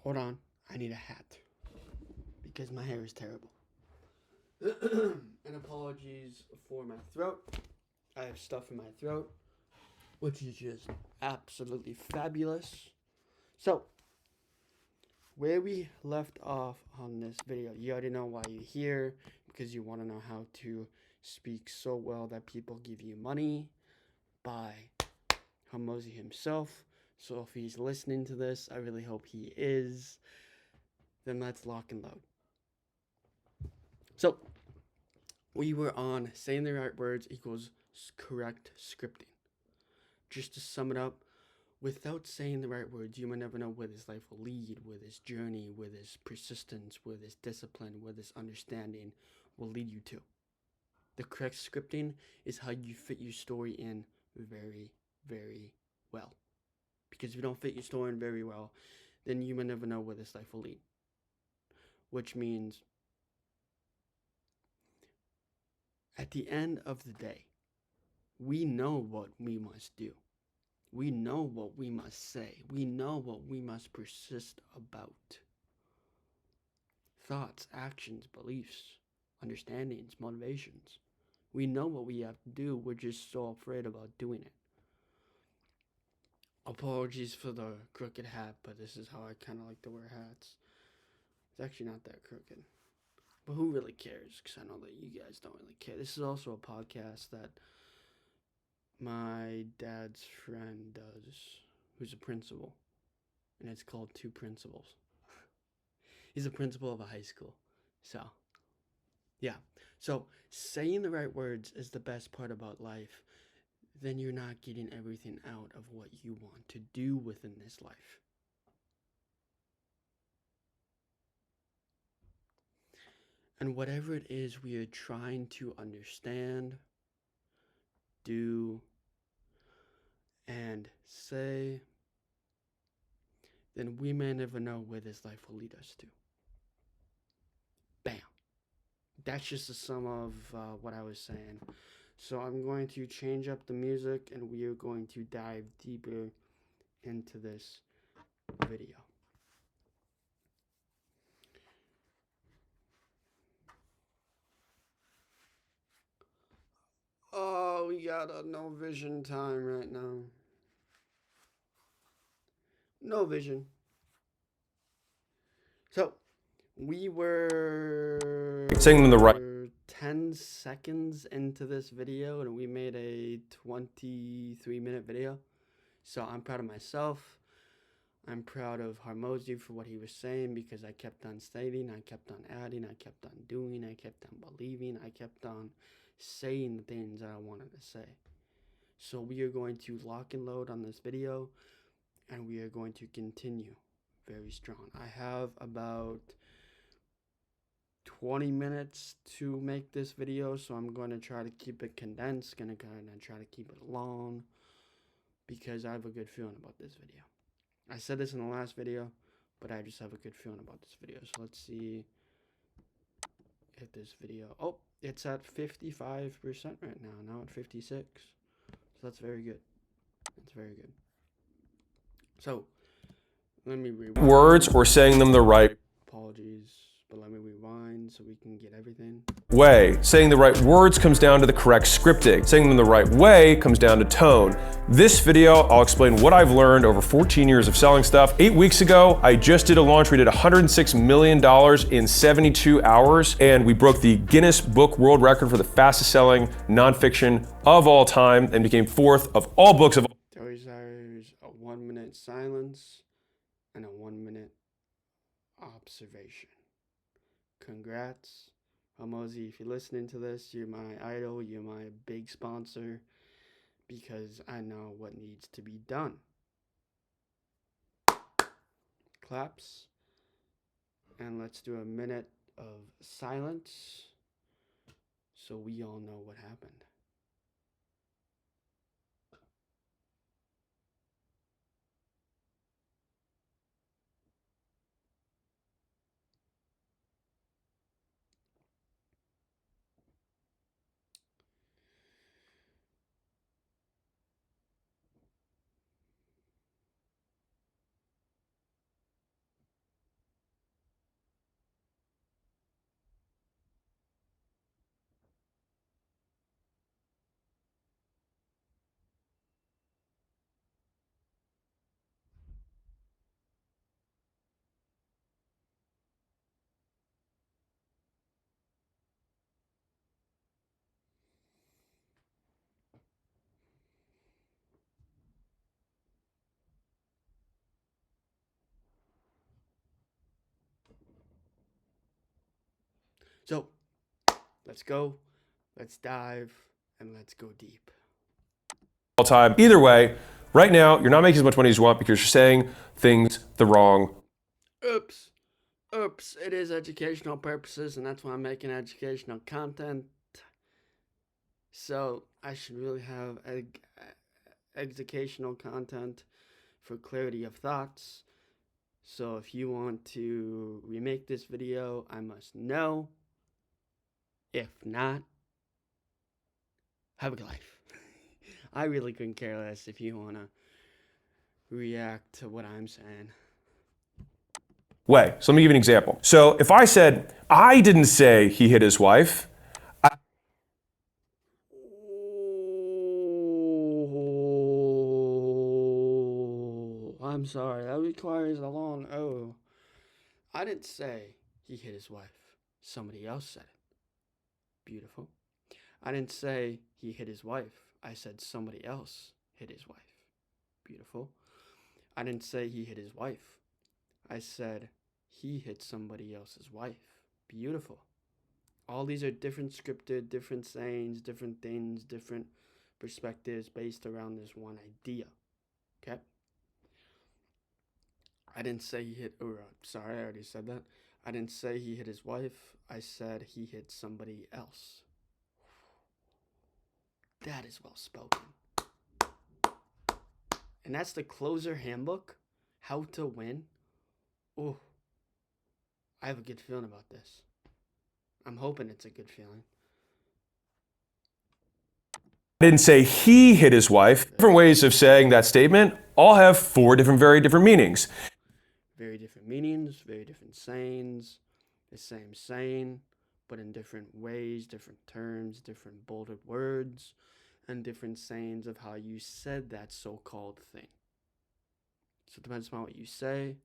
Hold on, I need a hat because my hair is terrible. And apologies for my throat. I have stuff in my throat, which is just absolutely fabulous. So, where we left off on this video, you already know why you're here, because you want to know how to speak so well that people give you money by Hormozi himself. So if he's listening to this, I really hope he is. Then let's lock and load. So, we were on saying the right words equals correct scripting. Just to sum it up, without saying the right words, you might never know where this life will lead, where this journey, where this persistence, where this discipline, where this understanding will lead you to. The correct scripting is how you fit your story in very, very well. Because if you don't fit your story in very well, then you might never know where this life will lead. Which means, at the end of the day, we know what we must do. We know what we must say. We know what we must persist about. Thoughts, actions, beliefs, understandings, motivations. We know what we have to do. We're just so afraid about doing it. Apologies for the crooked hat, but this is how I kind of like to wear hats. It's actually not that crooked. But who really cares? Because I know that you guys don't really care. This is also a podcast that my dad's friend does, who's a principal. And it's called Two Principals. He's a principal of a high school. So, yeah. So, saying the right words is the best part about life. Then you're not getting everything out of what you want to do within this life. And whatever it is we are trying to understand, do, and say, then we may never know where this life will lead us to. Bam. That's just a sum of what I was saying. So I'm going to change up the music and we are going to dive deeper into this video. Oh, we got a no vision time right now. No vision. So, we were saying them the right 10 seconds into this video and we made a 23-minute video. So I'm proud of myself. I'm proud of Hormozi for what he was saying because I kept on stating, I kept on adding, I kept on doing, I kept on believing, I kept on saying the things that I wanted to say. So we are going to lock and load on this video and we are going to continue very strong. I have about 20 minutes to make this video, so I'm going to try to keep it condensed, gonna kind of try to keep it long because I have a good feeling about this video. I said this in the last video, but I just have a good feeling about this video. So let's see if this video, oh, it's at 55% right now at 56. So that's very good. That's very good. So let me rewind. words or saying them the right Apologies, but let me rewind so we can get everything. way. Saying the right words comes down to the correct scripting. Saying them the right way comes down to tone. This video, I'll explain what I've learned over 14 years of selling stuff. 8 weeks ago, I just did a launch. We did $106 million in 72 hours, and we broke the Guinness Book World Record for the fastest selling nonfiction of all time and became fourth of all books of There's a 1 minute silence and a 1 minute observation. Congrats. Hormozi, if you're listening to this, you're my idol, you're my big sponsor, because I know what needs to be done. Claps. And let's do a minute of silence so we all know what happened. So let's go, let's dive, and let's go deep. All time. Either way, right now, you're not making as much money as you want because you're saying things the wrong. Oops. Oops. It is educational purposes, and that's why I'm making educational content. So I should really have educational content for clarity of thoughts. So if you want to remake this video, I must know. If not, have a good life. I really couldn't care less if you want to react to what I'm saying. Way. So let me give you an example. So if I said, I didn't say he hit his wife. I'm sorry, that requires a long O. I didn't say he hit his wife. Somebody else said it. Beautiful. I didn't say he hit his wife. I said somebody else hit his wife. Beautiful. I didn't say he hit his wife. I said he hit somebody else's wife. Beautiful. All these are different scripted, different sayings, different things, different perspectives based around this one idea. Okay? I didn't say he hit, sorry, I already said that. I didn't say he hit his wife. I said he hit somebody else. That is well spoken. And that's the Closer Handbook. How to win. Oh, I have a good feeling about this. I'm hoping it's a good feeling. I didn't say he hit his wife. Different ways of saying that statement all have four very different meanings. Very different meanings, very different sayings. The same saying, but in different ways, different terms, different bolded words, and different sayings of how you said that so-called thing. So it depends on what you say,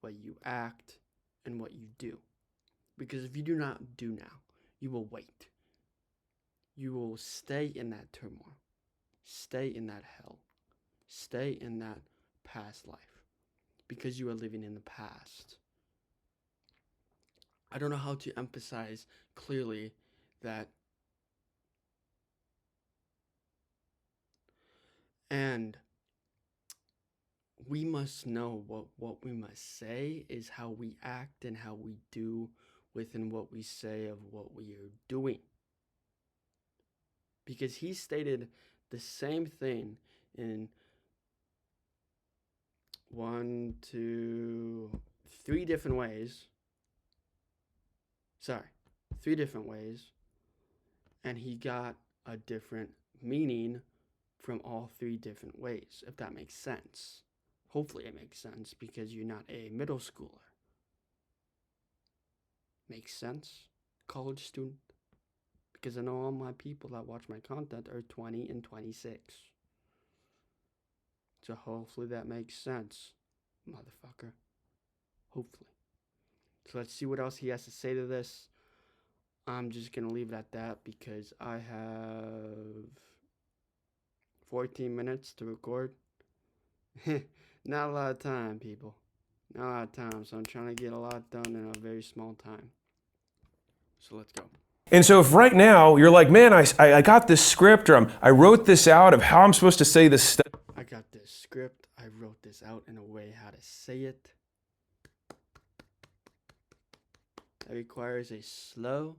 what you act, and what you do. Because if you do not do now, you will wait. You will stay in that turmoil. Stay in that hell. Stay in that past life. Because you are living in the past. I don't know how to emphasize clearly that. And we must know what we must say is how we act and how we do within what we say of what we are doing. Because he stated the same thing in 3 different ways. Sorry, 3 different ways. And he got a different meaning from all 3 different ways, if that makes sense. Hopefully it makes sense because you're not a middle schooler. Makes sense? College student? Because I know all my people that watch my content are 20 and 26. So hopefully that makes sense, motherfucker. Hopefully. So let's see what else he has to say to this. I'm just going to leave it at that because I have 14 minutes to record. Not a lot of time, people. Not a lot of time. So I'm trying to get a lot done in a very small time. So let's go. And so if right now you're like, man, I got this script or I wrote this out of how I'm supposed to say this stuff. I got this script. I wrote this out in a way how to say it. That requires a slow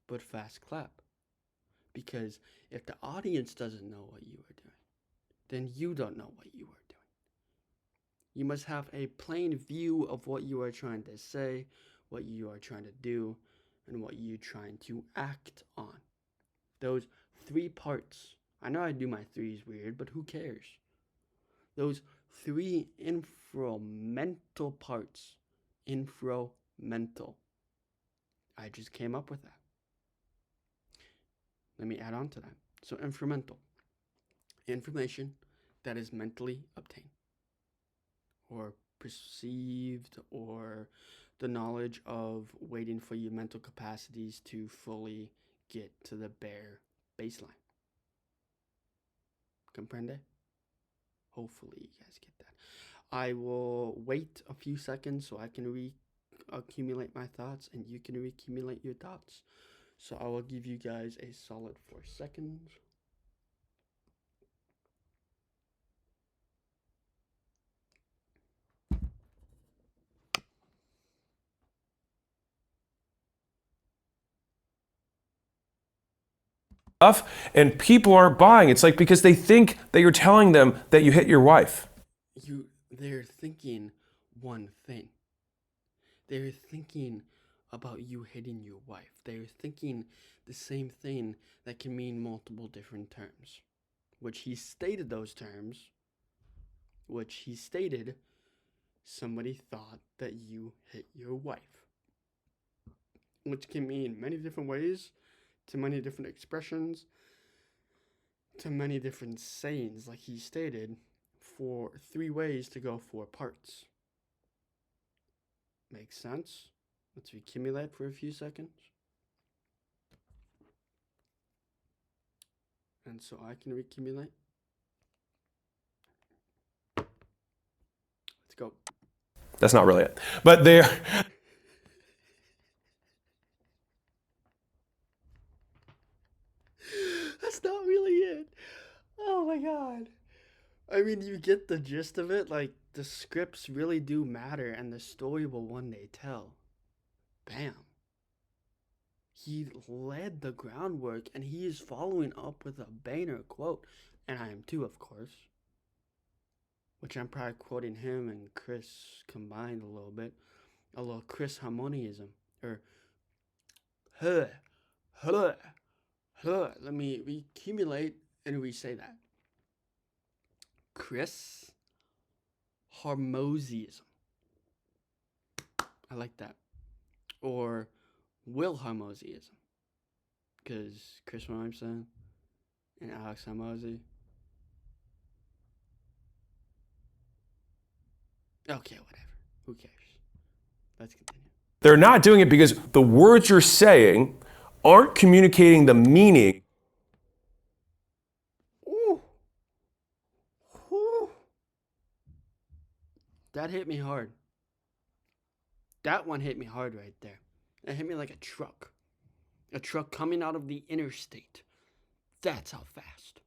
but fast clap. Because if the audience doesn't know what you are doing, then you don't know what you are doing. You must have a plain view of what you are trying to say, what you are trying to do, and what you're trying to act on. Those 3 parts. I know I do my 3s weird, but who cares? Those 3 instrumental parts. Instrumental. I just came up with that. Let me add on to that. So instrumental. Information that is mentally obtained. Or perceived, or the knowledge of waiting for your mental capacities to fully get to the bare baseline. Comprende? Hopefully you guys get that. I will wait a few seconds so I can accumulate my thoughts, and you can accumulate your thoughts. So I will give you guys a solid 4 seconds. And people aren't buying. It's like because they think that you're telling them that you hit your wife. They're thinking one thing. They're thinking about you hitting your wife. They're thinking the same thing that can mean multiple different terms. Which he stated those terms. Which he stated somebody thought that you hit your wife. Which can mean many different ways, to many different expressions, to many different sayings, like he stated, for 3 ways to go 4 parts. Makes sense? Let's accumulate for a few seconds. And so I can accumulate. Let's go. That's not really it. But they're... That's not really it. Oh my god. I mean, you get the gist of it. Like, the scripts really do matter, and the story will one day tell. Bam. He led the groundwork, and he is following up with a banger quote. And I am too, of course. Which I'm probably quoting him and Chris combined a little bit. A little Chris harmoniism. Or, huh, huh, huh. Let me accumulate and re-say that. Chris harmoniism. I like that. Or Will harmoniism. Because Chris Williamson and Alex Hormozi. Okay, whatever. Who cares? Let's continue. They're not doing it because the words you're saying aren't communicating the meaning. Ooh. Ooh. That hit me hard. That one hit me hard right there. It hit me like a truck. A truck coming out of the interstate. That's how fast.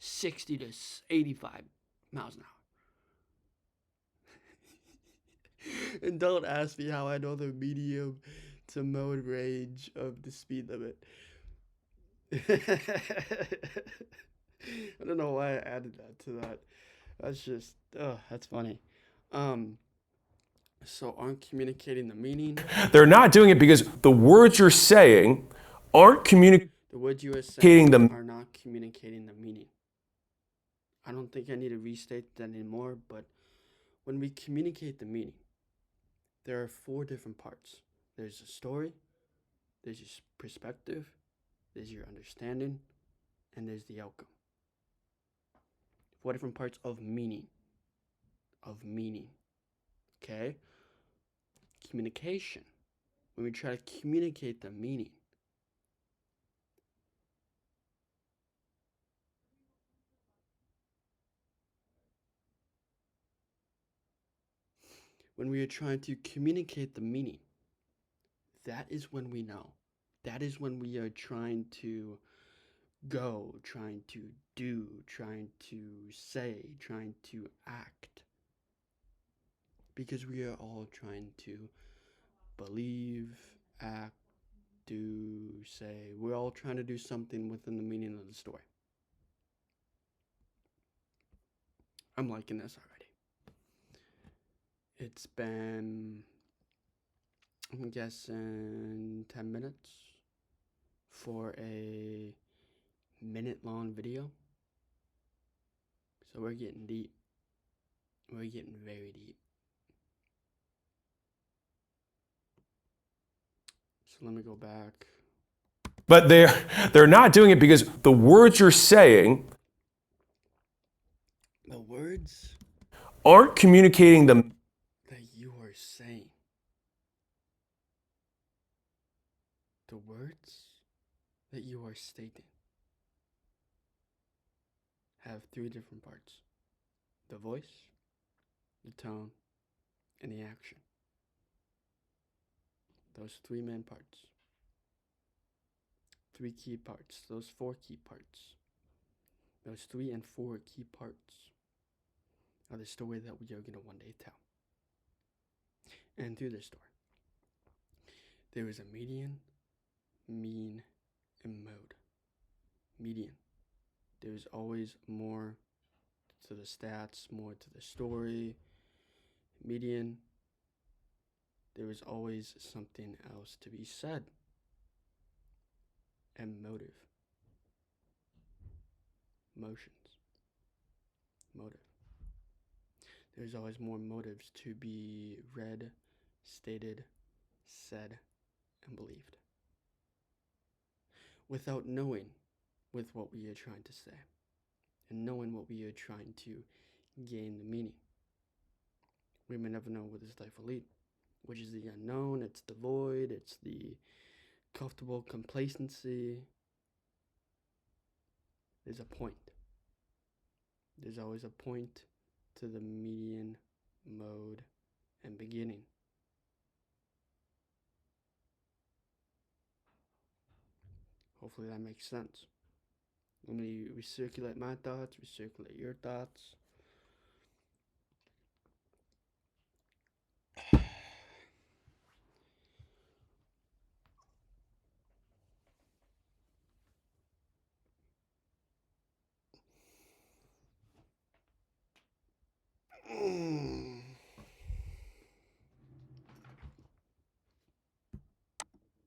60 to 85 miles an hour. And don't ask me how I know the medium to mode range of the speed limit. I don't know why I added that to that. That's just, that's funny. So aren't communicating the meaning. They're not doing it because the words you're saying aren't communicating The words you are saying the are not communicating the meaning. I don't think I need to restate that anymore, but when we communicate the meaning, there are 4 different parts. There's a story, there's your perspective, there's your understanding, and there's the outcome. 4 different parts of meaning. Okay? Communication. When we try to communicate the meaning, when we are trying to communicate the meaning, that is when we know. That is when we are trying to go, trying to do, trying to say, trying to act. Because we are all trying to believe, act, do, say. We're all trying to do something within the meaning of the story. I'm liking this already. It's been, I'm guessing, 10 minutes for a minute-long video. So we're getting deep. We're getting very deep. So let me go back. But they're not doing it because the words you're saying aren't communicating the that you are saying. The words that you are stating have 3 different parts. The voice, the tone, and the action. those 3 main parts, 3 key parts, those 4 key parts, those 3 and 4 key parts are the story that we are going to one day tell. And through this story, there is a median, mean, and mode. Median. There's always more to the stats, more to the story. Median. There is always something else to be said. And motive. Motions. Motive. There's always more motives to be read, stated, said, and believed. Without knowing with what we are trying to say and knowing what we are trying to gain the meaning. We may never know where this life will lead, which is the unknown, it's the void, it's the comfortable complacency. There's a point. There's always a point to the median, mode, and beginning. Hopefully that makes sense. Let me recirculate my thoughts, recirculate your thoughts.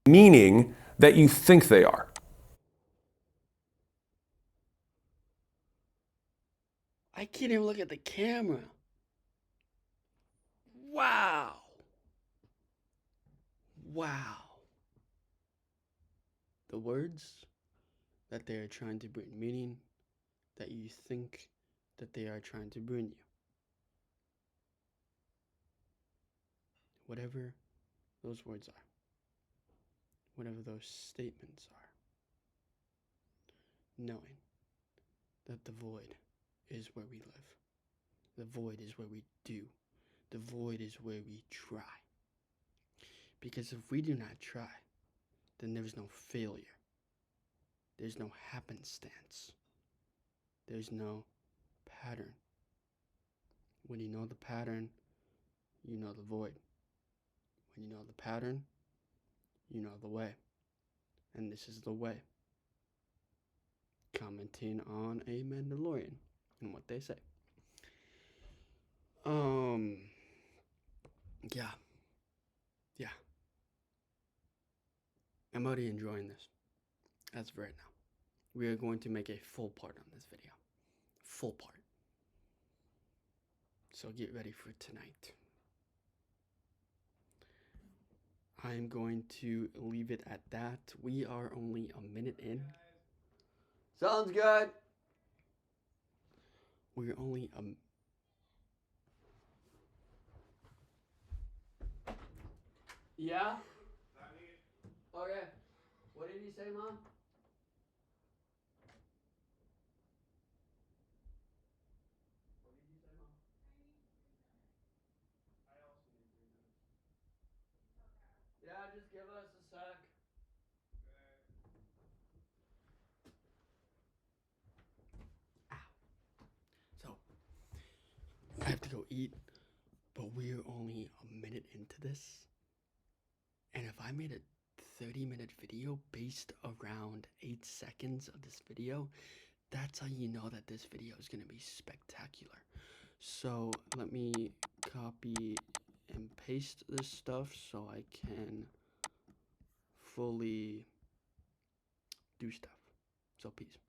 Meaning that you think they are. I can't even look at the camera. Wow. Wow. The words that they are trying to bring meaning that you think that they are trying to bring you. Whatever those words are. Whatever those statements are. Knowing that the void is where we live. The void is where we do. The void is where we try. Because if we do not try, then there's no failure. There's no happenstance. There's no pattern. When you know the pattern, you know the void. When you know the pattern, you know the way. And this is the way. Commenting on a Mandalorian and what they say. Yeah. I'm already enjoying this as of right now. We are going to make a full part on this video. Full part. So get ready for tonight. I'm going to leave it at that. We are only a minute in. Sounds good. We're only Yeah? Okay. What did you say, Mom? What did you say, Mom? I also need 3 minutes. Yeah, just give us a sec. So, I have to go eat, but we're only a minute into this. And if I made a 30-minute video based around 8 seconds of this video, that's how you know that this video is going to be spectacular. So let me copy and paste this stuff so I can fully do stuff. So peace.